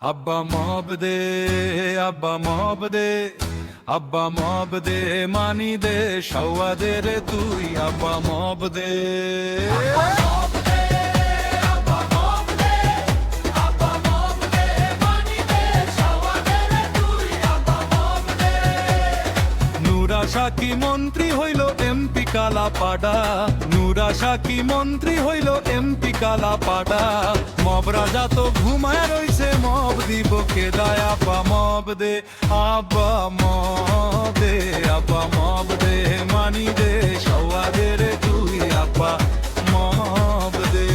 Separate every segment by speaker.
Speaker 1: আব্বা মব দে, আব্বা মব দে, আব্বা মব দে, মানি দে সওয়া দে রে তুই আব্বা মব দে। নুরা সাকি মন্ত্রী হইল এমপি কালাপাড়া, নুরা সাকি মন্ত্রী হইল এমপি কালাপাড়া। মব রাজা তো ঘুমায় রইছে, মব দিব কে দায় আব্বা মব দে, আব্বা মব দে, আব্বা মব দে, মানি দে সওয়া দে রে তুই আব্বা মব দে।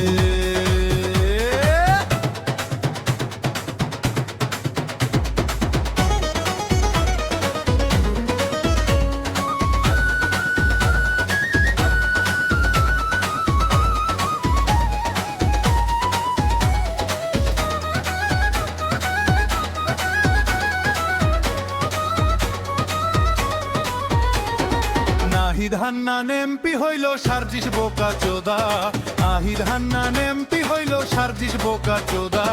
Speaker 1: আহিদ হান্নান এমপি হইল সার্জিস বোকা চোদা, আহিদ হান্নান এমপি হইল সার্জিস বোকা চোদা।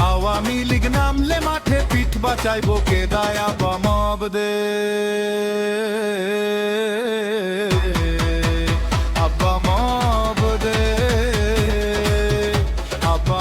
Speaker 1: আওয়ামী লীগ নামলে মাঠে পিঠ বাঁচাইবো কে দায় আব্বা মব দে, আব্বা মব দে, আব্বা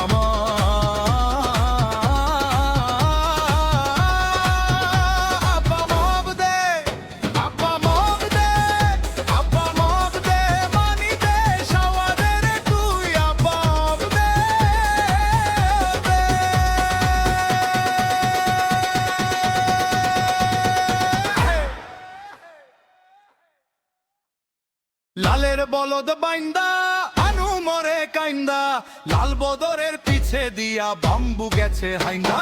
Speaker 1: লালের বলদ বাইন্দা আনু মরে কাইন্দা, লাল বদরের পিছে দিয়া বাম্বু গেছে হাইন্দা।